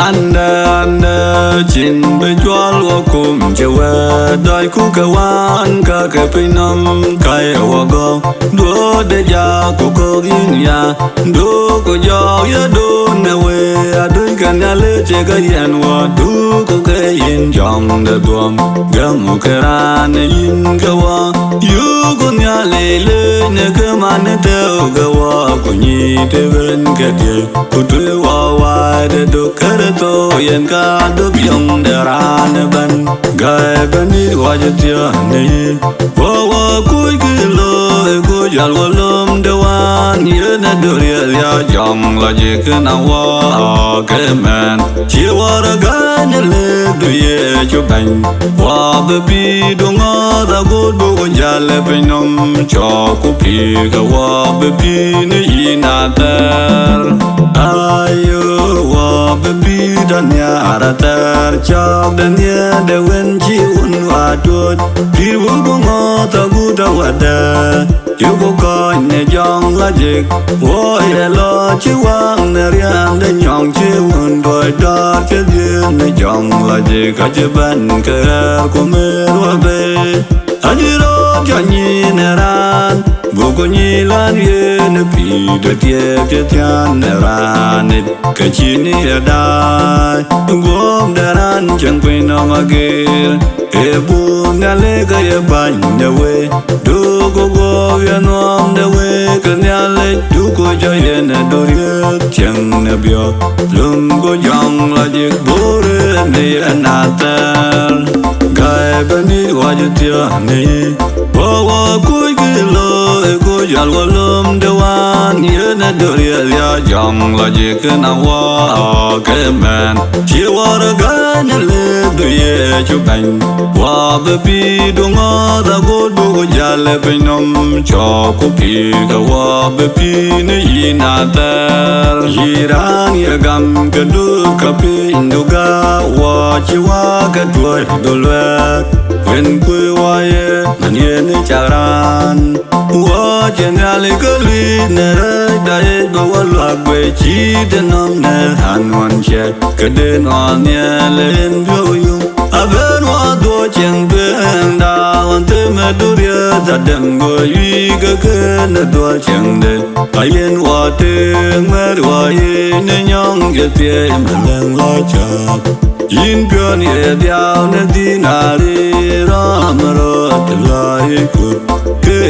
anda chin bejual wakum jawa dai ku kawan ka kepinom kai wago do de ja ku ko ginya do ko jo ya do na we adun kan ale che ga yan wa du ko ke yin jong de duam gam karan yin ga wa yu ko nya le le ne ka man te ga wa ku ni te ben ga de ku tu wa wa de do to yen ka do byong de ran ban gai Benydit wa je tia ne wo wo ku ki lo ku jal wo lom de wan ye na do ya jong la je ke na wa ke man chi wa ra ga ne le do ye chu ban wa be bi do nga da go do ja le pe nom cho ku pi ga wa be bi ne yi na ter ayo wa be bi danya aratar chok danya de wen chi un wa tut pi bu go ngo ta gu da wa da yu go ko ne jong la jik wo ye lo chi wang ne rian de nyong chi un doi da che de ne jong la jik ka che ban ka ko me ro be ajiro cha ni ne ran bu ko ni lan ye ne pi de tie che tian ne ran ne ka chi ni da gom da ran chẳng quên nó mà kia e bu nga le ga ye ban ne we du go go ya nom ne we ka nya le du ko jo ye ne do ye chẳng ne bio lum go jong la je bo re ne na ta gai Benydit wa je tia ne wo wo ku ki lo e ko jal wo lum de wan ye ne do ye ya jong la je ka na wa ke man chi wa ra ga ne le do ye chu ban wa be bi do nga da go do ja le pe nom cho ku pi ga wa be bi ne yi na ta yi ran ye gam ka du ka pi ndo ga wa chi wa ka du do le wen ku wa ye man ye ne cha ran wa chen ya le ka li ne ra da ye do wa la gwe chi de nom ne han wan che ka de no ne len bio yu a ben wa do chen ben da wan te me do ye da dem go yi ga ke ne do chen de a yen wa te me wa ye ne nyong ge pie me leng la cha yin pion ye diao ne di na ri ra ma ro te la ye ku ke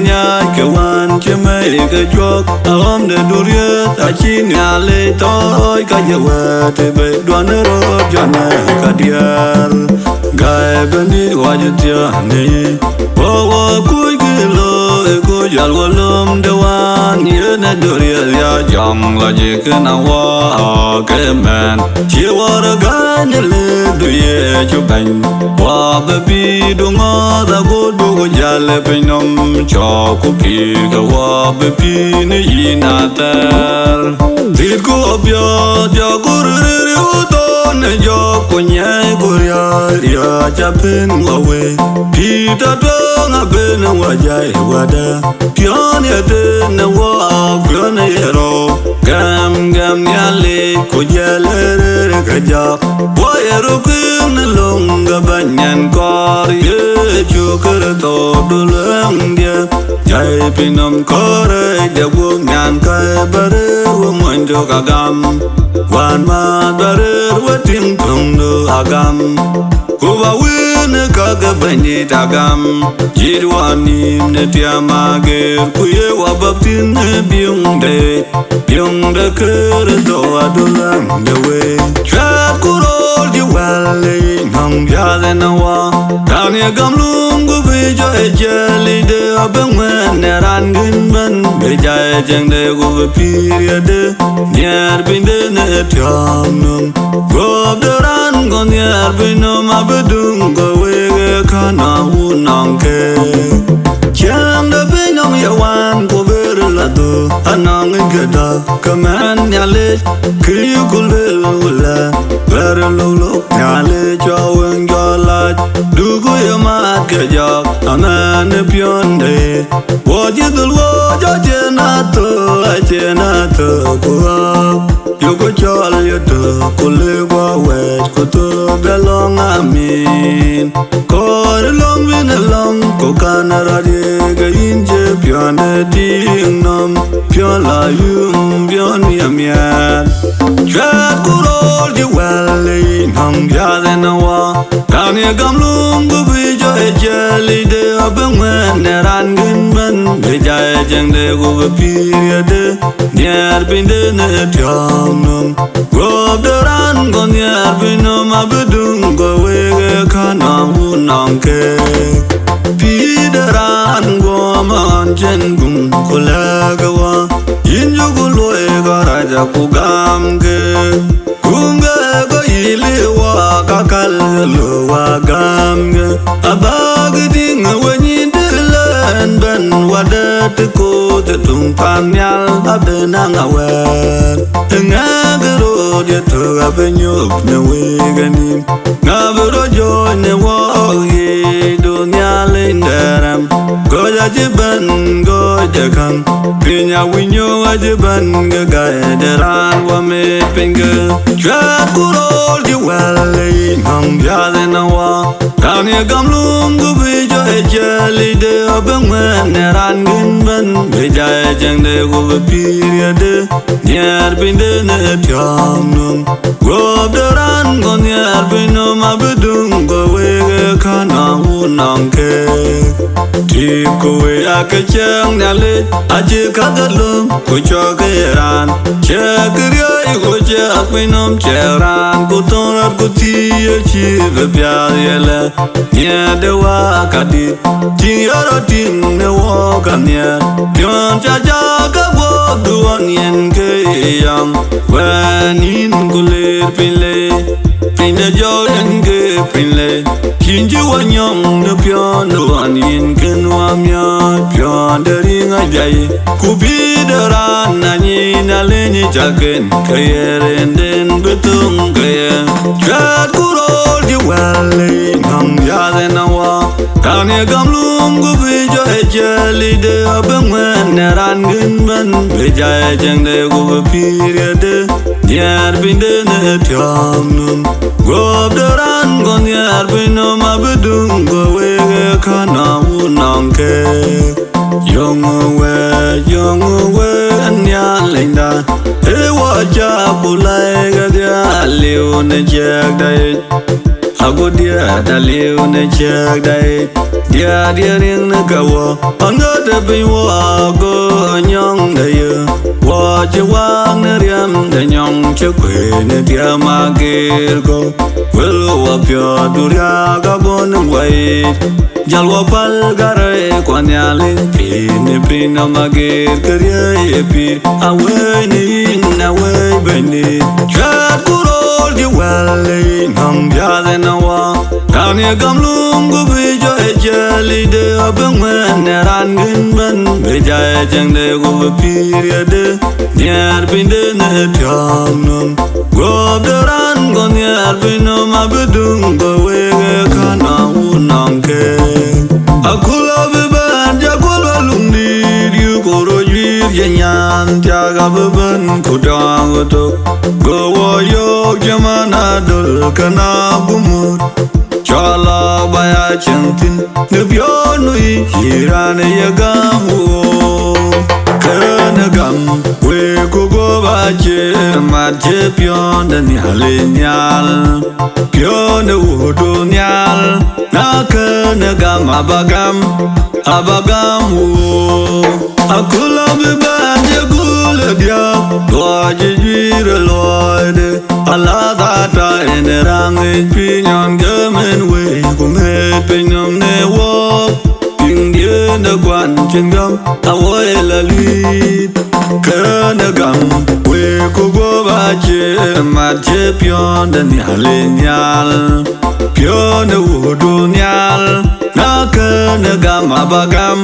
nya ke wan che me ke jok a om de do ye ta chi nya le to ka je wa te be do ne ro ja na ka diar gai Benydit wa je tia ne wo wo ku ki lo e ko jal wo lom de wan ye ne do ye ya jong la je ke na wa ke man chi wa ra ga ne le do ye chu ban wa be bi do nga da go do ja le pe nom cho ku pi ga wa be bi ne yi na ta dir ko bya ja ko re re o to ne jo ko nya ko ya ya cha pen wa we pi ta do nga be na wa ja e wa da pyo ne te na wa pyo ne ro gam gam nya le ko ja le re ka ja wa ye ro ku ne long ga ban nyan ko ye chu ka to do lang dia jai pinom ko re de wo nyan ka ba re wo mon jo ka gam wan ma ba re wo ting tung do agam ko ba we ne ka ga Benydit agam jir wa ni ne tia ma ge ku ye wa ba tin ne byung de ke do adu lang de we cha ku ro ji wa le ngam ya le na wa ta ne gam lung gu bi jo e je li de ba ngwen ne ran gin ban be ja e jeng de gu pi ye de nyer bin de ne tiam num go de ran go nyer bin no ma be dung go we ge ka na u nong ke chang de bin no ye wan go be la do anang ge da kaman ya le ki ku le la ver lo lo ya le cho wen jo la du go ye ma ge ja anan pion de wo ji dul wo jo je na to ko yo go cho le to ko le to the long amin. Call long win along, Kokana Radiga inje, Pion the ding num, Pion la yum, Pion yamian. Chat could all the well in hum Yadenawa. Tanya Gamlum, the Vijo, a jelly day of a man, and Rangan, the Jayang, the over period, near Bindin, Tonum. Go up the run, go near Binum, Abudum, go away, Kanam, Nonke. Pideran, go man, Jengum, Kolagawa, Injugulu, Garaja, Pugamge. Kunga go iliwa kakal wa gamga abagading when you dilan ban wadat ko te tumpan yal abenang awer ngagro je to abenyok ne wegani ngabro jo ne wo ye dunya lindaram go jajiban go jakang pinya winyo ajiban ga deran wa me pinga chat kurol di wale hum yadenawa tanya gamlum go bijo ejali de abangman neran ginban beja jang de go period near binde ne tyamnum go deran go near binum abdung go we kana unanke Tikowe akachang nalit aje kagalum kucho keran chekriya ikoche akwinom cheran kutonar kutiya chive pyadele nye dewa kadit tiyaro ting ne wakanya pion chacha kabo duan yen keyam wenin kulir pinle pinle jo yen ke pinle Kinji wanyong ne pion duan yin kenwa mya pion dering ajai kubi deran nanyi naleni jagen kayeren den betung kaya chat kurol di wale ngam yadenawa tanya gamlum kubi jo ejali de abengwen neran ginban beja jeng de kubi period Niar binde ne tyamnum Gob deran go niar binum abedung go wege kana unanke Yong we nyan linda He waja bulai ga dia liu ne jek dai Ago dia da liu ne jek dai Dia ring ne gawo Anga de bin wa go nyong de ye Wa je wang ne riam de nyong che kwe ne dia ma gir go Welo wa pyo duria ga bon wai Jal wa pal gare kwa nyalin pin na ma gir kariye e pi Awe ni na we beni Chat kurol di wale ngam biade na wa Tanya gamlum go bijo ejali de abengwen neran ginban Beja ejeng de go period Niar binde ne tyamnum Gob deran go niar binum abedung go wege kana unanke Akula beban jakula lungdir yu koro yir jenyan Tiaga beban kudang utuk Go woyok jamana dul kana bumut Chala baya centin Nebyo nui jirane yagamu Kena gam we kugo bache Madje pion dan nyale nyal Pion de wudu nyal Na kena gam abagam wo Akula bibanje gula dia Doa jijwira loide Allah data ene rangi pinyon gemen we Kumet pinyom ne wop Ping dia ne kwan cengam Awoy la luit Kena gam we kugo bache Madje pion dan nyale nyal Pion de wudu nyal Na kena gam abagam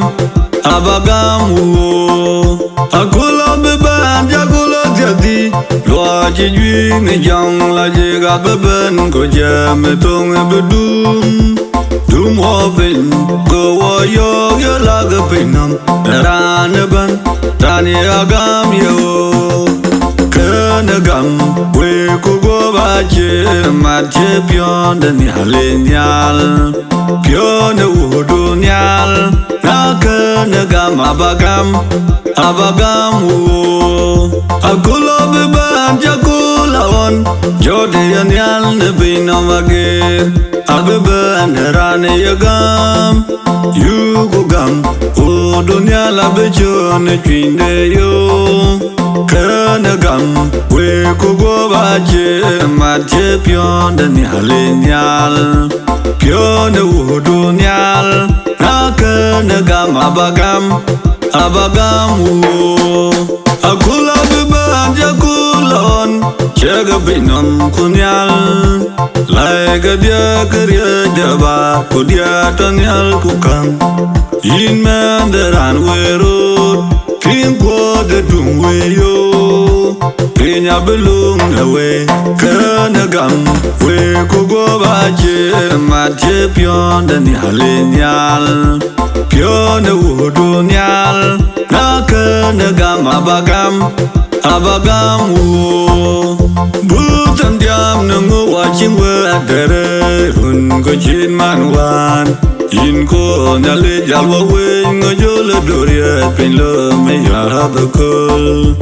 wo Akula beban jakula jadi Loa jijwi ne jang la jega beben Ko jame tong bedum Dum hopin Go wo yo laga pinam Rane ban Tani agam yo Kena gam we kugo bache mà chế pion đến nhà lên nhal pion ở udu nyal na cơ na gam abagam u akulo beban jakula on jode nyal ne binamage abeban rane yagam yugo gam udu nyal abejon chinde yo kana gam we kugo baje matje pion den halenial pion udu nyal na kana gam abagam wo akula beban jakulon chega binom kunyal laga dia kerja daba kudia tanyal kukam in mandaran werut Kingko de dungweyo Pinya belung nawe Kanagam We kugo baje Matje pion dani halenial Pion udu nyal Na kanagam abagam wo Butam diam nungu wajing we adere Hun ko jin manwan In ko nyale jalwa we ngajol doriat pin lo me ya bakul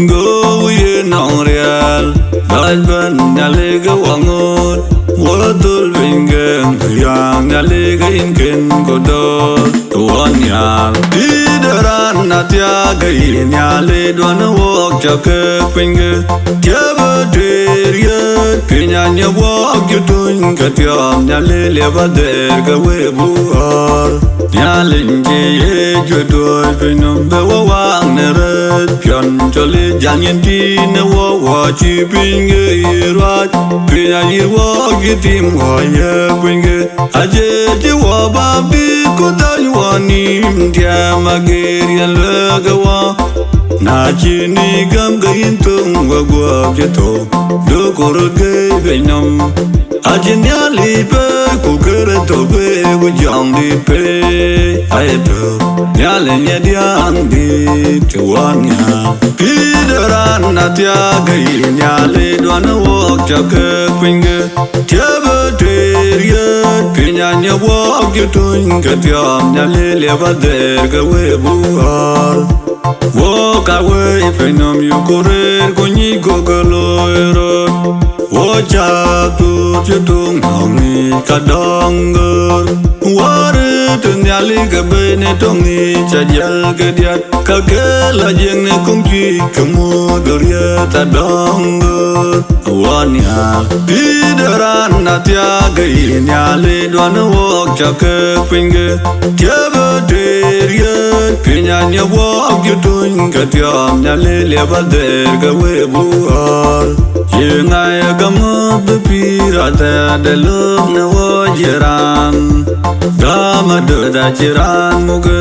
go ye nong real ban nyale ga wangot watul bingeng yang nyale ga inken godor tuan ya didaran natya ga nyale don wok chake pinge tiaba deria pinya nya wok yutun ga tiam nyale leva der ga we buar nyale nge ye jodoi pinom be wang neret pion chole janyen ti ne wo chi pinge irat pinya yiwo gitim wo ye pinge aje ti wo ba bi ko dai wo ni dia mageria le ga wo na chi ni gam ga yin tung wa gwa je to do kor ge pinom aje nyali be ko kere to be wo jang di pe ai do nyale nya diang di tuanya pidaran natya gai nyale dwan wok chake pinge tiaba teria pinya nya wok yutun ka tiam nyale leva der ga we buar wok awe pinom yu korer kunyi gogaloero wocha tu chutung hongi kadangger ware tunyali ga bene tongi chajal ga diat ka kela jeng ne kongji kemu doria tadangger wania pidaran natya ga nyale dwan wok chake pinge tiaba teria pinya nya wok yutun ka tiam nyale leva der ga we buar yengai agama bepirata delok na wajiran Gama da jiran muge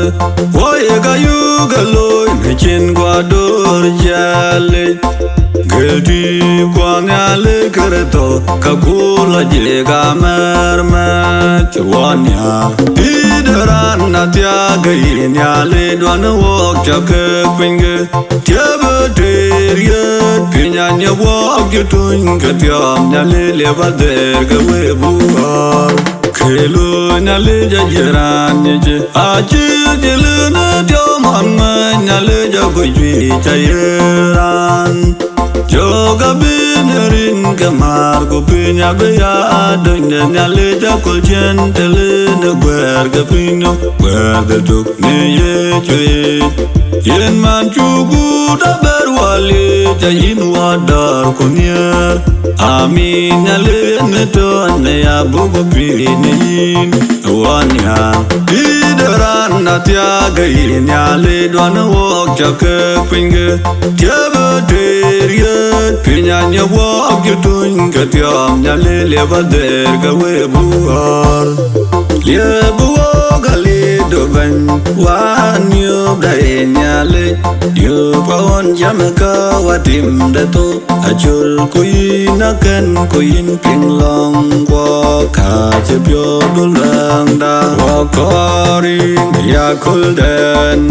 Woye gayu galoy Nechin gwa dor jale Geldi kwa nyale kereto Kakula jiga mermet Wanya Pidaran natya gayi nyale Dwana wok chake pinge Tiaba teriet Pinya nya wok yutun Ketiam nyale leva der gawe buar Kelo nyale jajaran je Achir jele na dioman Nyale jago jwi cayeran Joga binerin kamar Kupinya beya adanya Nyale jakol jentele Ne gwer gapino Gwer gatuk ne ye cuit Yen man cugu dabar wali Jayin wadar kunyer Amin nyale neto ne ya bugo pirinin Wanya Pidaran natya gai nyale Dwana wok chake pinge Tiaba teriet Pinya nya wok yutun Ketiam nyale leva der gawe buar Liebu gali doban Wan yub dae nyale Yub awon jamaka watim dato Ajul kuyin akan kuyin pinglong Kwa kaje pyo dulang da Kwa korin ya kulden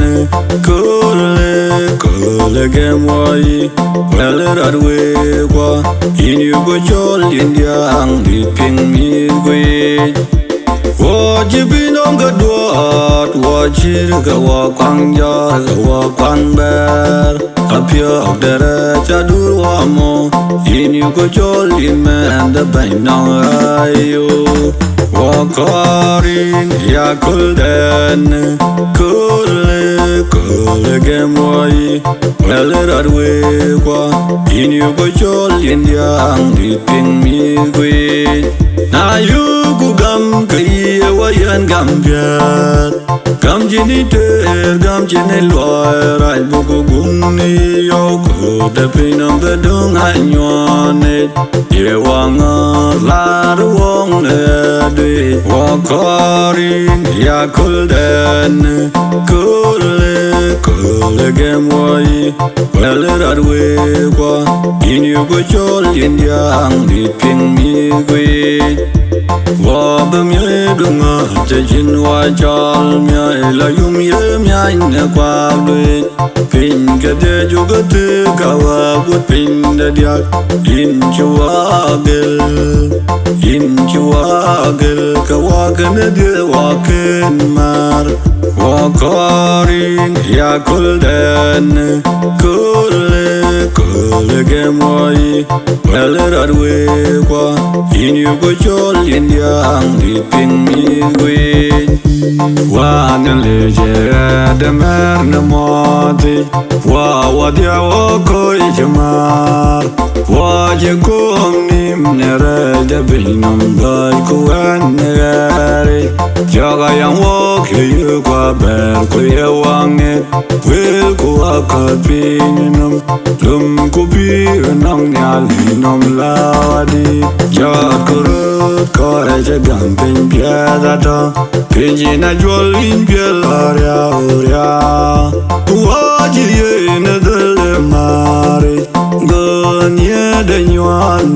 Kule again why well that way qua in you go jol in yang ping me way what you been on the door what you go quang ya go quang bear up your there chadu mo in you go jol in man the bain now ayo Wakarin ya kulden kul again why well that way qua in you go jol in yang ping me way na you go gam kai wa yan gam piat gam jini te gam jini loy rai bu go gung ni yo ko de pinam be dung hai nyone ye wang la ru wong le Wakarin ya kulden kul again why well that way qua in you go jol in yang ping me way wa bam ye dunga te jin wa jal mya la yum ye mya ne kwa lui pin ke de ju ga te ka wa bu pin de dia in chuagel ka wa ne de wa ken mar Wakarin ya kulden kul again why well that way qua in you go jol in yang ping me way wa nan le je de mer na moti wa dia wa ko jamar wa je ko nim ne re de binam dai ku an ne jaga yang wo ke yu kwa ber ku ye wang et will ku akapinum lum ku bi nang nya li nom la di jat kurut ko je gam pin pia da ta pin ji na jol in pia la ya wa ji ye na de mare go nye de nywan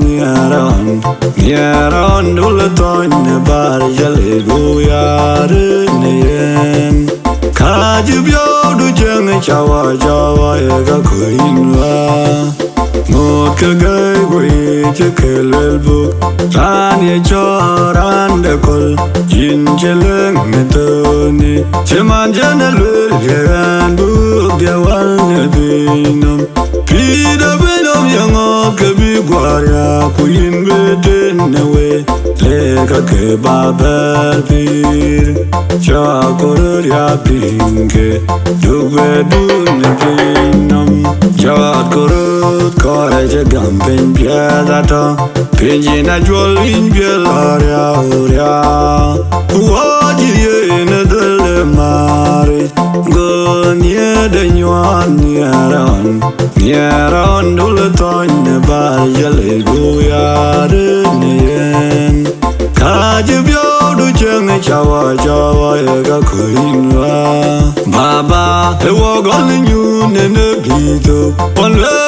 nyaran dul ton ne bar jale go ya ne yen ka ji byo du jeng chawa ye ga kuin wa một cái gai quỳ chiếc kề lên buộc ran ye cho ran de kol in che leng me toni che man jana lu ran buộc dia wal ne dinam pi da benom yang op ke bi gwaria ku in be den ne we le ka ke ba pir cha kor ya pinke du be du ne dinam cha kor Kore je gam pen pia da ta pen je na jol in pia la ria wa ji ye na de le mare go nye de nywan nyaran dul ton ne ba je le go ya de ne yen ka je byo du cheng chawa ye ga kuin wa baba he wo go nyu ne ne bi to pon le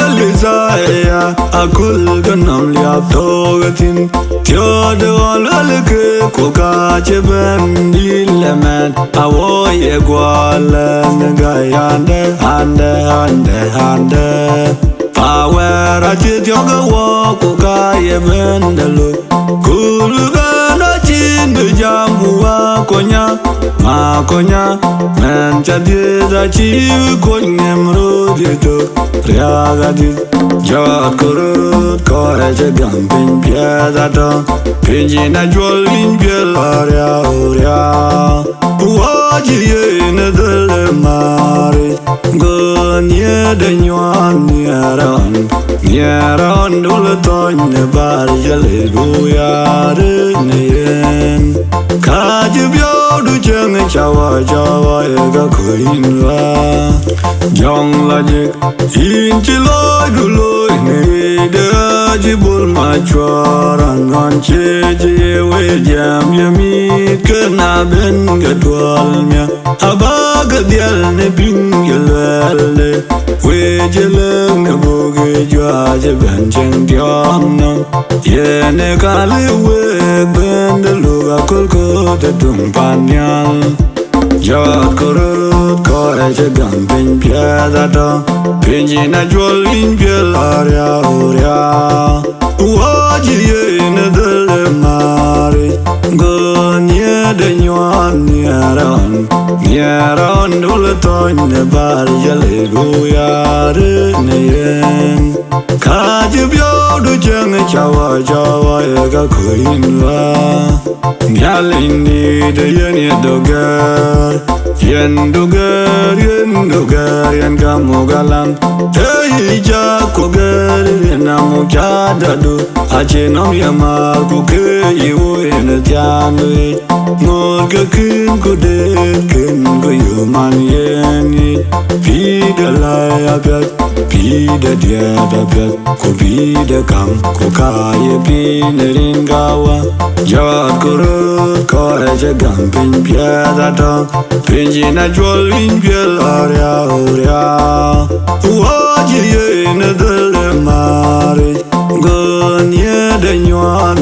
ya akul ganam liap togatin tyo de wal ke ko ka che ben dilemet awo ye gwala nga ande power che tyo ga wo ko ka ye ben de lu kul ga na chin de jamu wa konya ma konya men cha de da chi ko nem ro de to Riaga di jat kurut kore je gam pin pia da ta pin ji na jol in pia la ria wa ji ye na de le mare go nye de nywan nyaran dul ton ne bar je le go ya de ne yen ka ji byo du cheng chawa ye ga kuin wa jong la jik in chi loi du loi ne de ji bul ma chwaran ngan che ji we jam ya mi ke na ben ga twal mya aba ga dial ne ping ye le we je le ne bo ge jwa je ben chen tiam no ye ne ka le we ben de lu ga kol ko de tum pan nyal jat kurut kore je gam pin pia da ta Benydit jol in piel aria oria Waji ye ne del mari Gonye de nywan Nyaran dul toin ne bar jale guyare ne yen Kaji bio du jeng chawa chawa ye ga kuinwa Nyalin ni de yen ye dogar Yen dogar yen kamugalam Hey ja kogar yen amukadadu Achenom yama kuke yu yen tianui Ngorga kin kudet kin kuyuman yen Pida lai apiat Pida diad apiat Kupida kam kukaye pinerin gawa Jawat kurut kore jagam pin piada dong Benydit jol in piel aria oria Waji ye ne del mari Gonye de nywan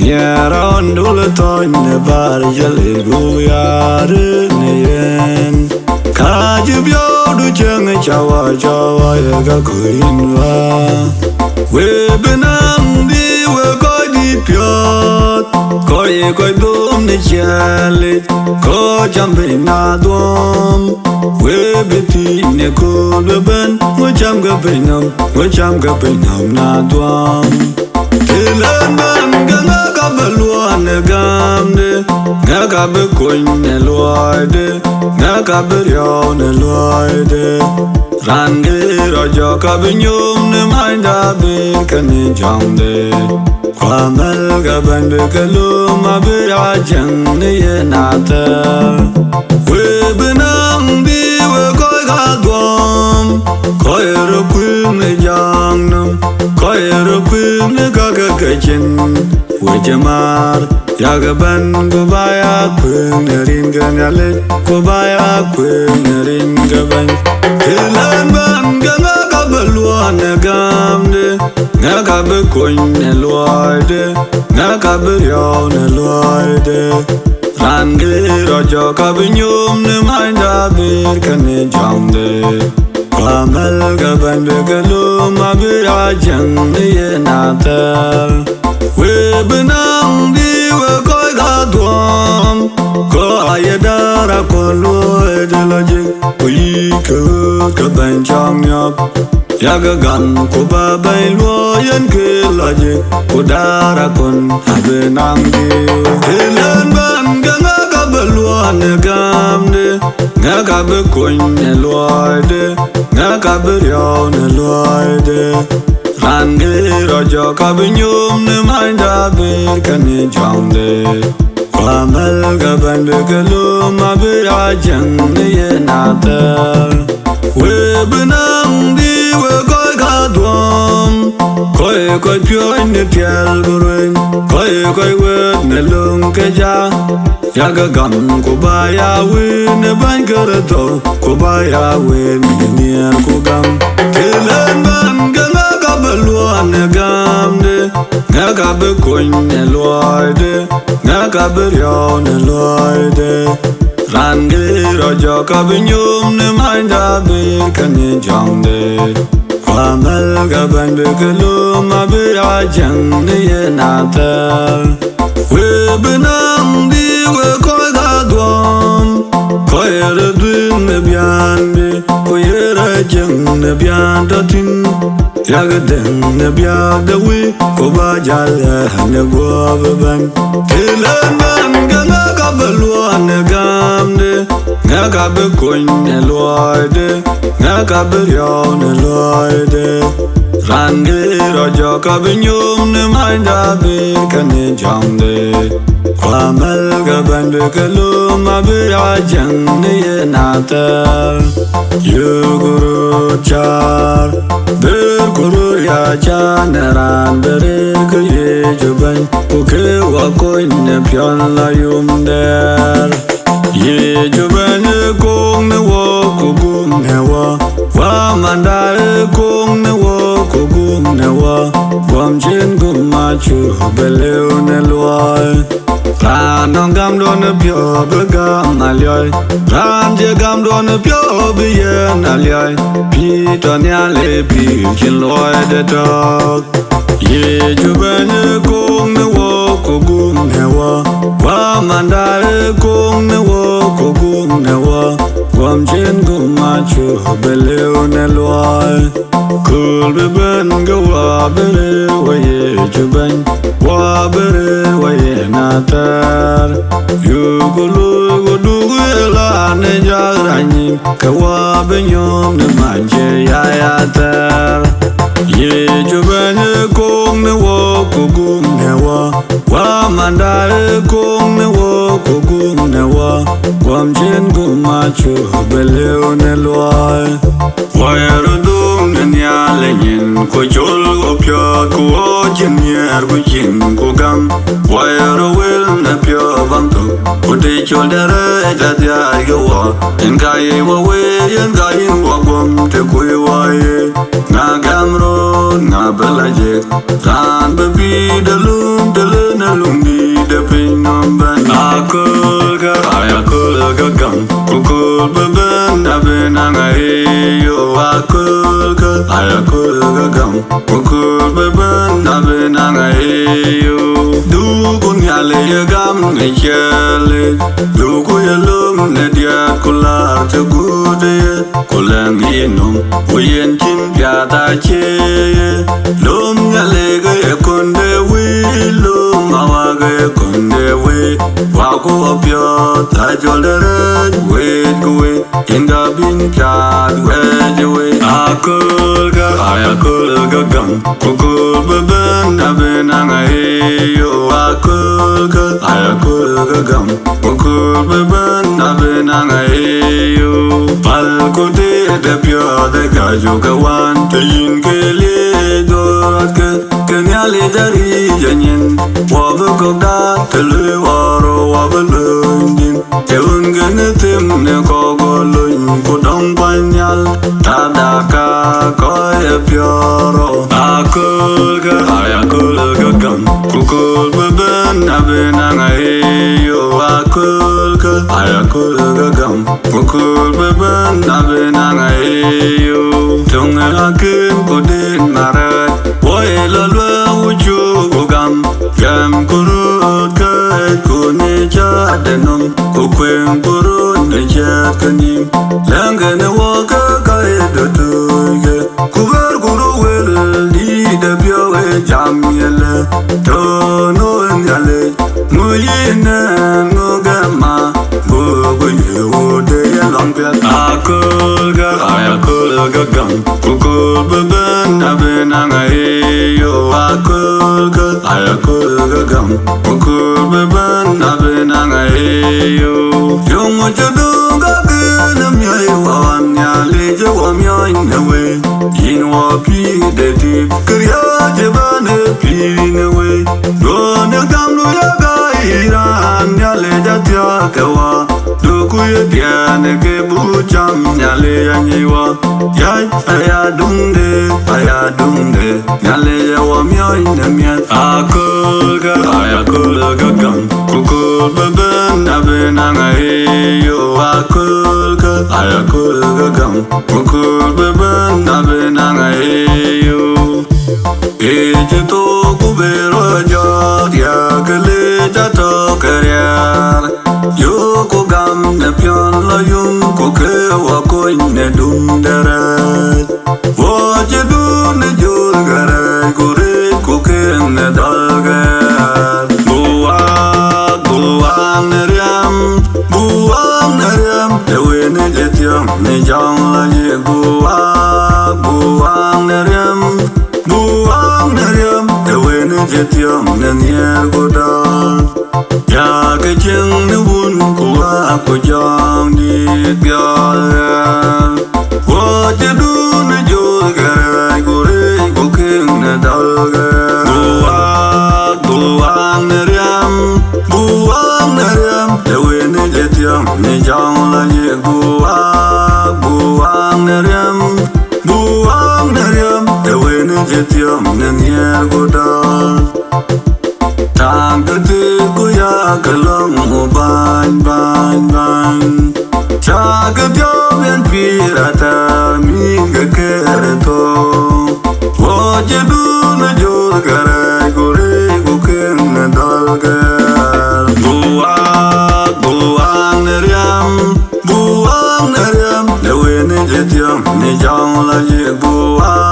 Nyaran dul toin ne bar jale guyare ne yen Kaji bio du jeng chawa chawa ye ga kuinwa We benang di we koi di piot Koi koi dum ne chalit Ko jam na dum We beti ne kul beben We jam ga benam na dum Tilen ben ganga ka beluan ne gamde Nga ka be koin ne loide Nga ka be riau ne loide Rangi rojo ka be nyum ne mainda be kani jamde Kwa mel ka ben be kalum a be ajang ne ye nata We benang di we koi ka duam Koi ero kwim ne jangnam Koi ero kwim ne kaka kachin We jamar yaga ban kubaya kwim ne rin ganyalit Kubaya kwim ne rin gaban Tilan ban ganga ka beluan ne gamde Nga ka be koin ne loide Nga ka be riau ne loide Rangi rojo ka be nyum ne mainda bir kane jamde Kwa mel ka ban be kalum a bir ajang ne ye natal We benang di we koi ka duam Ko aye dara ko loide lojik Ko yi ka ban cham nyop Yaga gan ko ba bay lo yen ke lojik Ko dara kon habe nang di Tilen ban ganga ka beluan ne gamde Nga ka be koin ne loide Nga ka be riau ne loide Rangi rojo ka be nyum ne mainda bir kani jamde Kwa mel ka ban be kalum a bir ajang ne ye natal We benang di we koi ka duam Koi pioi ne tiel guruen Koi wet ne lung ke ja Yaga gam kubaya win ne ban karato Kubaya win ne nier kugam Tilen ban ganga ka beluan ne gamde Nga ka be koin ne loide Nga ka be riau ne loide Rangi rojo ka be nyum ne mainda bir kani jamde Kwa mel ka ban be kalum a bir ajang ne ye natal We benang di we koi ka duam Koi ere dwin ne bian bi Koi ere jeng ne bian da tin Yaga deng ne biak da wi Ko ba jale ne gua beban Tilen ban ganga ka beluan ne gamde Nga ka be koin ne loide Nga ka be riau ne loide Rangi rojo ka be nyum ne mainda bir kani jamde Kwa mel ka ban be kalum a bir ajang ne ye natal Yuguru char Bir kuru ya chanaran bir kuye juban Kuke wa koin ne pion la yum der Ye juban e kong ne wo kugum ne wa Wa manda e kong ne wo kugum ne wa Wam chin gum ma chu beleu ne luai nong gam don pyo begam alioi ran je gam don pyo bien alioi pi to nya le pi chin loi de dog ye ju ben kong ne wo ko gum ne wa manda kong ne wo ko gum ne wa Wam chen gum ma chu beleu ne loi kul be ben go wa bere wa ye ju ben wa bere wa ye na tar yu go lu go du la ne ja ra ni ka wa be nyom ne ma je ya tar ye ju ben kong ne wo ko gum ne wa manda kong ne wo ko gum ne wa Wam chen gum ma chu beleu ne loi wa ru dum ne nya le nyin ko chol go pyo ko chen yer ko chin ko gam wa ru wil ne pyo bang tu ko te chol da re ja ya go wa en ga ye wa we en ga yin wa gom te ko wa ye na gam ro na bela je san be bi de lum de le na lum bi de pe nom ban akol ga ga gam kukul beben na benanga yo akul ga gam kukul beben na benanga yo du kunyale ya gam ne chele du ku yelum ne dia kular te gude kulang inum uyen chin pya ta che lum nyale ga konde wi lum awa ga konde wi wa ku opyo ta jolde wait go in the bin chat wait akul ga gam kukul beben na benanga yo akul ga gam kukul beben na benanga yo pal ko de pyo de ga jo ga wan te yin ke le do ke nya le dari janyen wa go da te le wa ro wa le Teun gane tim ne kogo luin kudong panyal tadaka koye pioro akul ga gam kukul beben abenanga yo akul ga gam kukul beben abenanga yo tunga akim kudin marat woy lolwa uju gam gam kurut kai kune jadenom Kukwen puru ne jakanim Langa ne waka kaya dotuge Kubar kuru wel di da biawe jam yele Tono nyale Nguyina ngogama Bugu yewu de yalang piat Akul ga gam Kukul beben abenanga yo Akul ga gam Kukul beben abenanga yo Yung chudung ga kinam yai wan ya le je wa myai na we yin wa pi de ti kriya je ban pi na we do na gam lu ya ga iran ya le ja tia ka wa do ku ye dia ne ke bu cham ya le ya ni wa ya ya dung de ya le ya wa myai na mya akul ga gam kukul beben na benanga yo akul ga gam kukul beben na benanga yo eje to kubero jo dia kele ta to kariar yo ko gam ne pion la yum ko ke wa ko ne dum darat wo je du ne jul garai ko re ko ke ne dalga ne jang la ye buang ne rem te we ne je tiam ne nie go da ya ke cheng ne bun ko wa ko jang di bia wo je du ne jo ga go re ko ke ne dal ga buang ne rem te we ne je tiam ne jang la ye buang ne rem te we ne je tiam ne nie go da tang ke te ku ya ke long tiêm ni trong là gì buang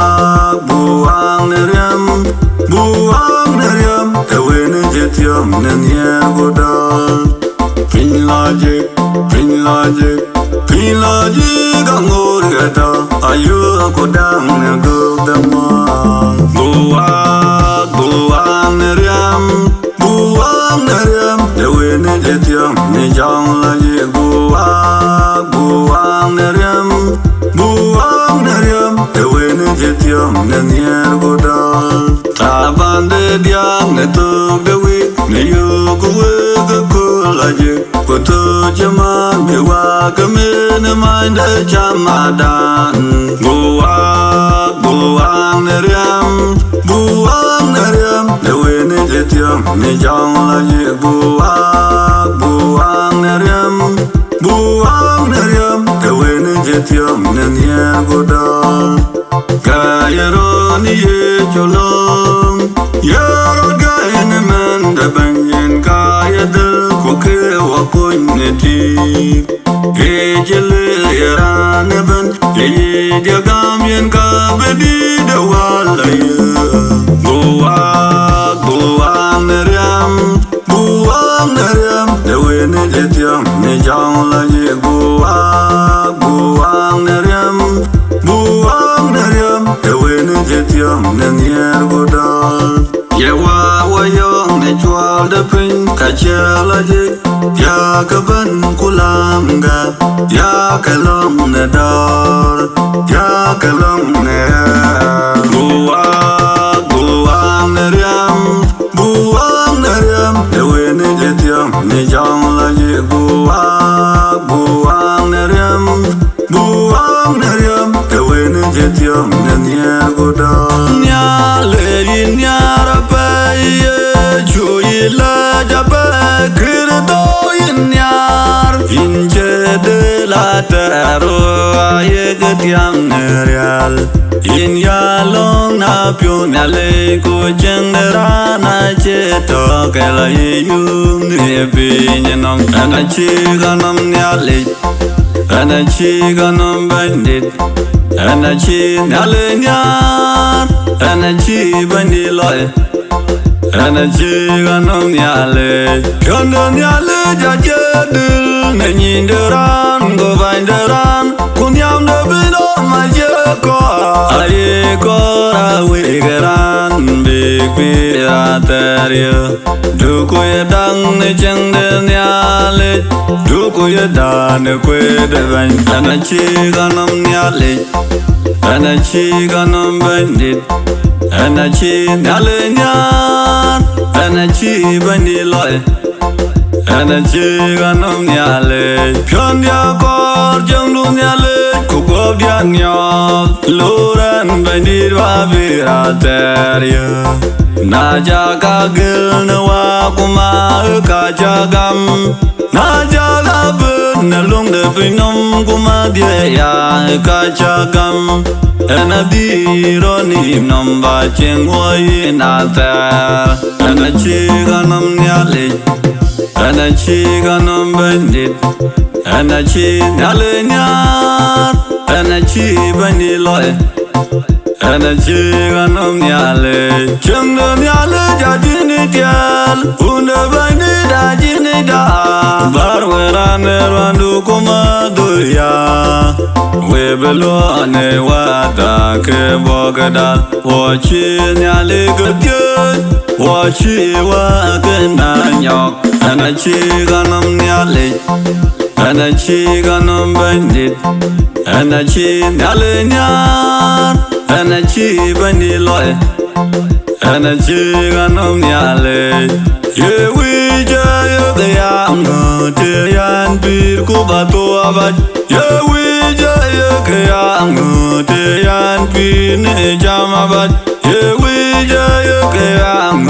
ne riam te wene tiêm nên nhẹ cô đơn pin logic ang ngồi gata ayu cô đang ne go dama buang ne riam te wene tiêm ni trong là gì buang ne riam te wene tiêm nên nhẹ cô đơn ta ban de diang ne tu de wi ne yu ku ku la ji ko tu chama me wa ka me ne mai de chamadan buang ne riam de we ne tiam ne jang la ji buang ne riam de we ne tiam ne nia godan ka yaro ni ye cholong yaro ga ne man de banyen ka yadel ko ke wa koin ne ti ejele yaran ben ye dia gamien ka bedi de wala ye buang ne riam de we ne tiam ne jang la ye buang ne riam de we ne tiam ne nia godan ye wa yong ne chwal de pin ka chala je ya ka ban kulanga ya ka long ne dar ya ka long ne buang ne riam de we ne tiam ne jang la je buang ne riam de we ne tiam ne nia godan nya le nya ra pa ye chu la ja pa kir do nyar inje de la taro ye getiam real in ya long na pyo na le ko cheng ra na che to ke la yu ne bi nyenom ana chi ga nam nya le ana chi ga nam Benydit ana chi na le nyar ana chi bani loy ana chi ga nam nya le kyon nya le ja je dil ne nyin de ran go bain de ran kun yam de bi do ma je ko ai ko ra we ge ran bi pi ra ter ye du ko ye dang ne cheng de nya le du ko ye da ne kwe de bain ana chi ga nam nya le ana chi ga nam Benydit ana chi na le nyar ana chi bani loy ana chi ga nam nya le pyon dia kor jang lu nya le ku go dia nya lo ran Benydit wa bi ra ter ye na ja ka gil na wa kuma ka ja gam na ja la ben na long de pinom kuma dia ya ka ja gam ana di roni nam ba cheng hoi na ta ana chi ga nam nya le ana chi ga nam Benydit ana chi na le nyar ana chi bani loy ana chi ga nam nya le cheng de nya le ja ji ni tial un de bani da ji ni da bar we ran ran du kuma du ya we belo ne wa da ke bo ga da wo chi nya le ge tie wo chi wa ke na nyok ana chi ga nam nya le ana chi ga nam Benydit ana chi nya le nyar ana chi bani loy ana chi ga nam nya le ye wi ja ye ga yang te yan bir ku ba to ba ye wi ja ye ga yang te yan bir ne jama ba ye wi ja ye ga yang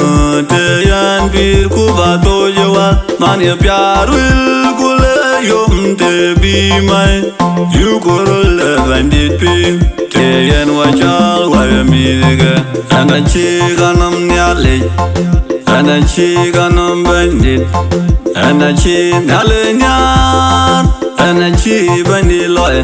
te yan bir ku ba to je wa man ye pyarul ku le yom te bi mai yu ko le Benydit pi te yan wa chal wa mi ga ana chi ga nam nya le ana chi ga nam Benydit ana chi na le nyar ana chi bani loy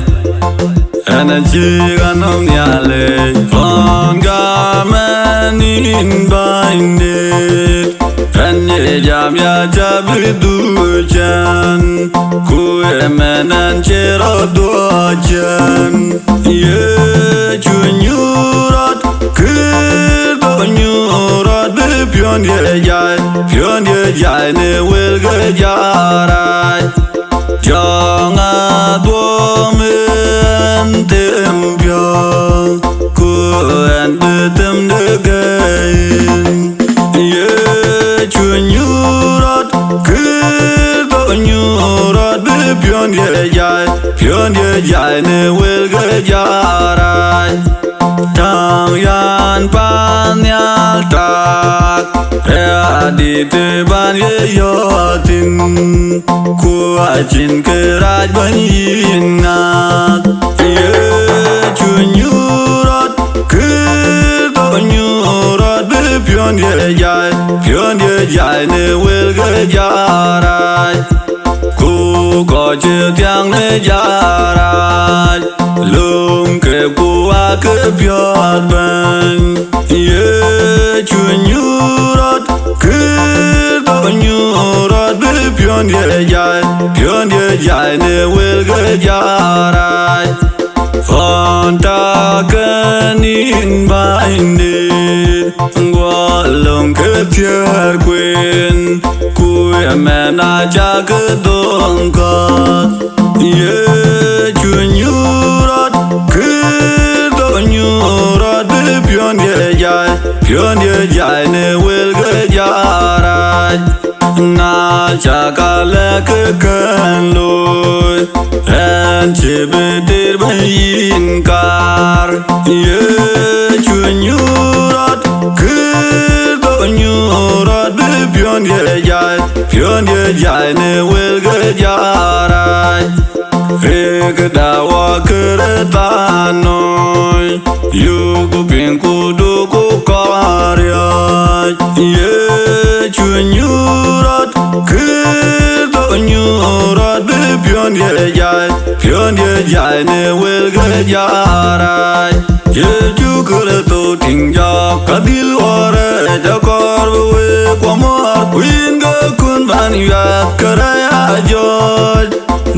energy ganom nyale on gamen in Benydit Kanye jam ya jabidu chan kuye menan chero dojan ye chunyurat kirdo nyurat be pion ye jai ne wel ge jarai Jangan domen tempio Kuan betem degain Ye chunyurat Kirdo nyurat Be pion ye jai ne wel ge jarai Tang yan pan yal tak Rea di te ban ye yotin Kuachin keraj banyin ngat Ye chunyurat Kirdo nyurat Be pion ye jai ne wel ge jarai Ku có chiếc tiếng ne jarai Lung ke kuwa ke piot ban Ye chunyurat Kirdo nyurat Be pion ye jai ne wel ge jarai Fonta kenin Benydit Gua lung ke tiar quên Kuya mena cha ke dong kot Ye chunyurat Kirdo nyurat Be pion ye jai ne wel ge jarai Na chaka leke kan loy En chibitir bayin kar Ye chunyurat Kirdo nyurat Be pion ye jai ne wel ge jarai Eke dawa kereta noy Yuku pinku duku karyaj Ye chunyurat Kirdo nyurat Be pion ye jai ne wel ge jarai Ye chukureto tingja kadil ware jakor we kwamar Queen ge kun van yat karaya joj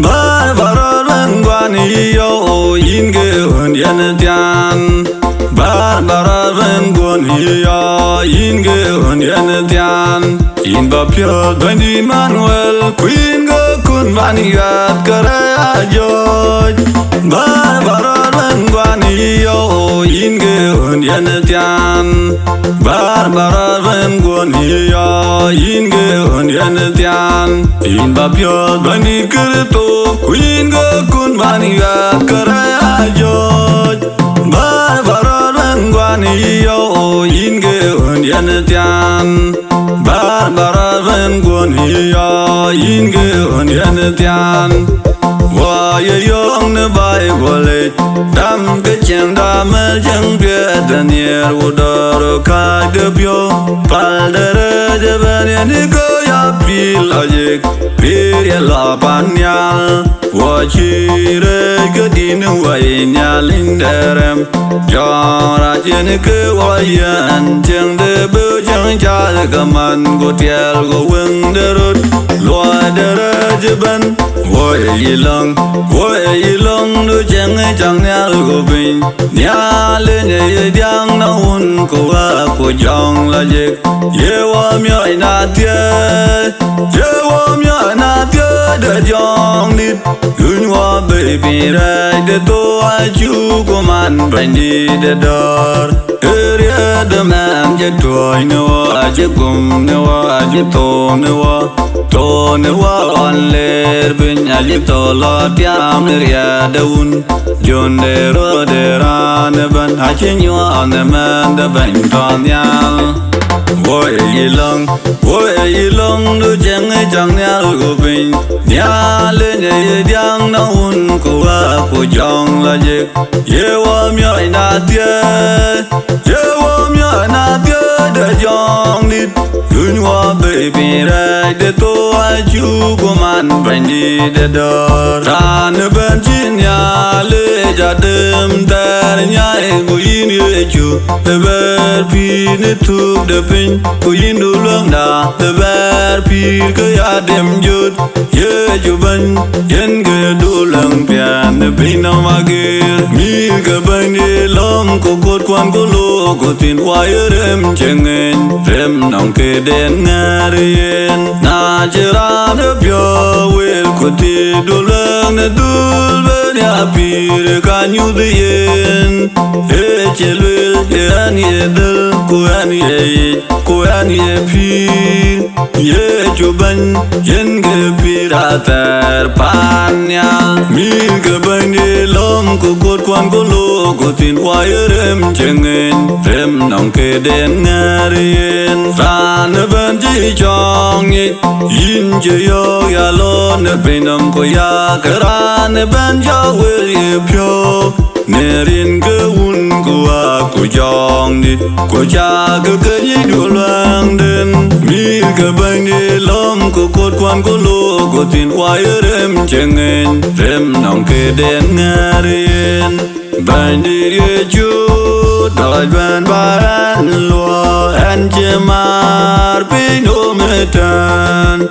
Bar barar ben gwani yo inge hun yen tian Bar barar ben gwani yo inge hun yen tian In ba pyo Benydit Manuel Queen ge kun van yat karaya joj Bar barar ben gwani yo inge hun yen tian Bar barar ben gwani yo inge hun yen tian In ba pyo Benydit kirto Queen ge kun van yat karaya joj Bar barar ben gwani yo inge hun yen tian Bar barar ben gwani yo inge hun yen tian Wa ye yong ne bai wole Dam ke chen da mel chen pye danier udar ka de pyo Pal dere je ben ni ko ya pil ajik Pir ye la panyal Wa chi re ke din wa nyal inderem Jara chen ke wa yan chen de bu chen cha ke man go tiel go weng de rut Loi dere je ben Wo ye long du chen chang nyal go bin Nyal ne ye diang na hun ko wa ko jong la jik Ye wa myo na tie Ye wa myo na tie de jong dit Gun wa baby rai de to ai chu ko man Benydit de dor Ere de man je toy ne wa je gum ne wa je to ne wa To ne wa on ler bin alip to lo piam ne ya daun Jon de ro de ran ban ha chen yo on the man de ban ton yal Wo ye long du chen chang nyal go bin Nya le ne ye diang na un ko wa ko jong la je Ye wa myo na tie Ye wa myo na tie the young did. You are baby, right? The toe I chew, come on, Benydit the door. Run a Virginia, lay at them there, and I go in you. The bear pin took the pin, go in the long da. The bear pin, go at them good. Yeah, you been, yen good, do long pian, the pin of my gear. Me, go bang the long, go good, one go low, go thin wire them, changin', them, non kid. Den ngariyen na jiran pyo wel kuti dulang dul ben ya pir kanyu diyen e chelwel yan yedel ko yan ye pir ye chuban yen ge pirater panya mi ge bani lom ko kot kwan ko lo ko tin wayerem chengen rem nong ke den ngariyen Ben ji chong it in je yo ya lo ne pinam ko ya kara ne ben ja will ye pyo ne rin ke un ko a ko chong dit ko cha ke yi du lang den mi ke ban ni lom ko kot kwan ko lo ko tin wa rem chengen rem nong ke den ngarin ban di ye chu doi ban baran lo an che mar pino metan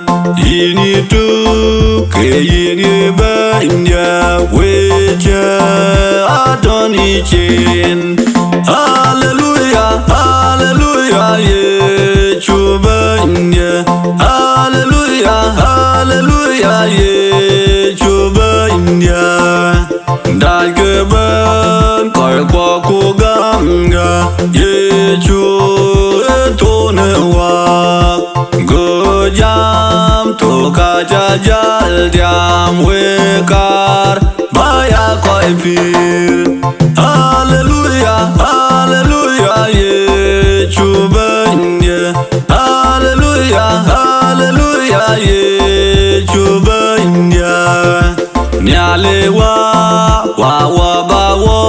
ini tu ke ini banya wecha adoni chin hallelujah hallelujah ye chubanya hallelujah hallelujah ye chubanya dai ke ban koi kwa ko gam ga ye chu to ne wa go jam to ka ja jal jam we kar baya koi pir hallelujah hallelujah ye chu banya hallelujah hallelujah ye chu banya nyale wa ba wo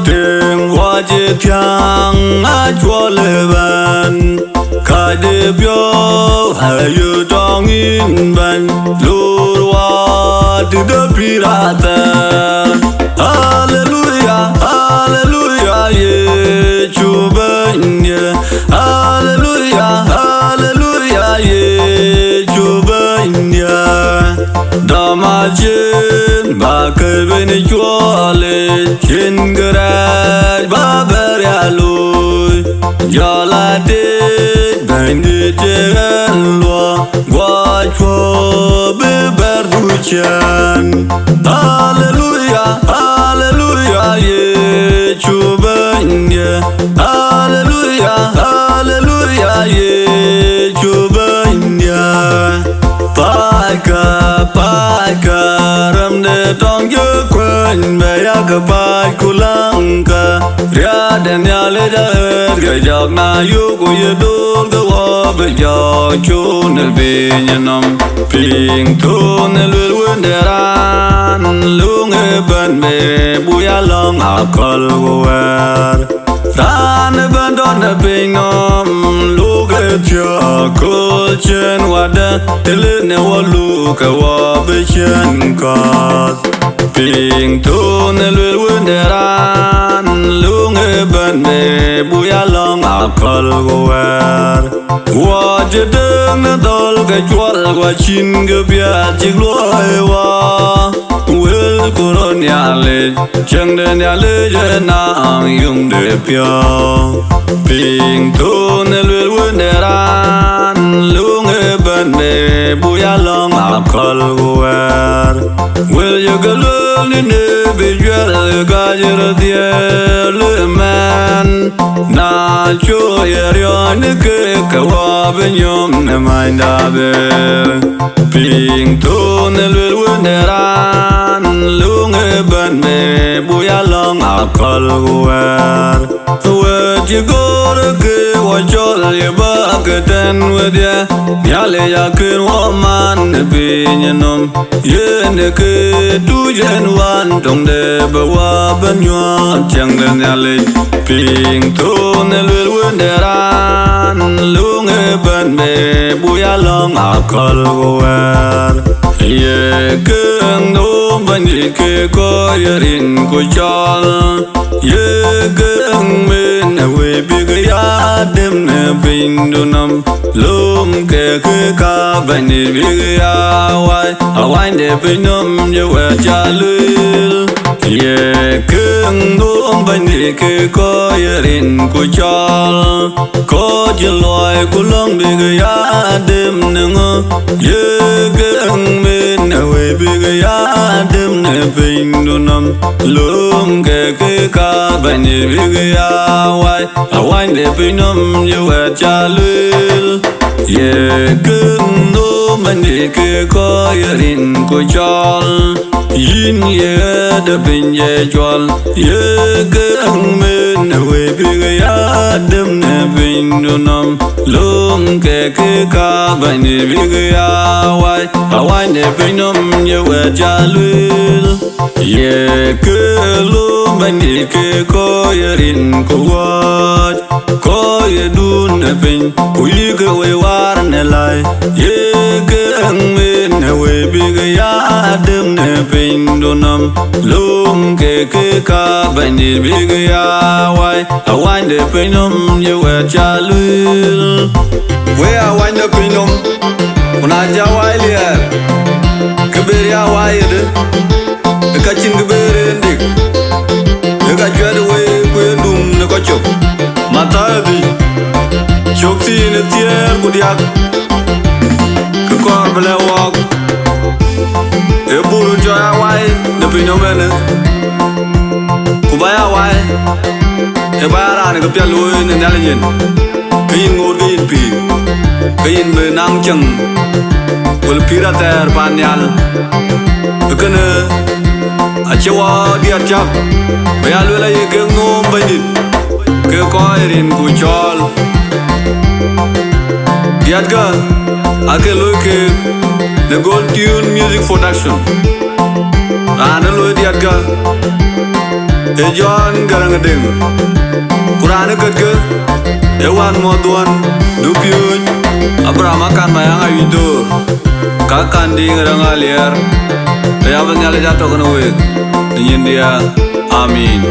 ting wa je tyang a chua le ban ka de pyo ha yu dong in ban lu wa de pirata hallelujah hallelujah ye chu banya hallelujah hallelujah ye chu banya damajin ba ke ben chua le chin garaj ba ber ya lui ya la de ben de chen lo gwa chua be ber du chan hallelujah hallelujah ye chu banya hallelujah hallelujah ye chu banya Paka ram de tong ye kwen be ya ka pai kulangka ria den ya le ja ga jok na yu ku ye dul ga wa be ja chu ne be nyanom ping tu ne lu wen de ran lu nge ban be bu ya long a kol wer ran ban don ne be nom lu ge cha kol chen wa de le ne wa lu ka wa be chen ka ping tu ne lu wen de ran lu nge ban be bu ya long a kol wer wa je deng ne dol ga chwal wa chin ge bia chi lo wa wel koron ya le chang de ya le je na yung de pyo ping tu ne lu wen de ran lu nge ban be bu ya long a kol wer wel ye ga ni ne be jwel ga jer die le man na cho ye ryo ne ke ka wa be nyom ne mai da be ping tu ne lu wen de ran lu nge ban be bu ya long a kol wer you go to get what you're back then with ya Yale ya can woman be num yen the kid to yen one don't ever waben you chang the yale ping to ne lul win the ran lung ben be buya long akal goer ye keng no Benydit ke ko yerin ko chal ye keng men we big ya dem ne bindunam lum ke ka Benydit big ya wai de pinum ye we jalul ye keng no Benydit ke ko yerin ko chal ko jloy kulong big ya dem ne ye keng men we big ya dem ne bindunam lum ke ka Benydit big ya wai de pinum ye we jalul ye keng no Benydit ke ko yerin ko chal yin ye de bin ye chwal ye keng men we big ya dem ne bindunam lum ke ka Benydit big ya wai de pinum ye we jalul ye ke lum Benydit ke ko yerin ko wat ko ye dun ne bin ku yi ke we war ne lai ye keng men we big ya dem ne bindunam lum ke ka Benydit big ya wai de pinum ye we jalul we wai de pinum una ja wai lier keber ya wai de ka chin keber ndik ka jwade we ku dum ne ko chok mata bi chok ti ne tier ku diak ke ko bele wak e bulu jo ya wai de pinum ne ku ba ya wai e ba ra ne ka pya lu ne na le yin ke yin ngor ke yin pi ke yin be nang chang kul pira ter pan yal ke ne a chewa dia chap ba ya lu la ye ke ngom Benydit ke ko rin ku chol diat ga ake lu ke the gold tune music production ana lu diat ga e jon garang ding kurane ket ke e wan mo duan du piu abrama kan mayang awido ka kan ding rang alier ya ban yale jato kono we nyin dia amin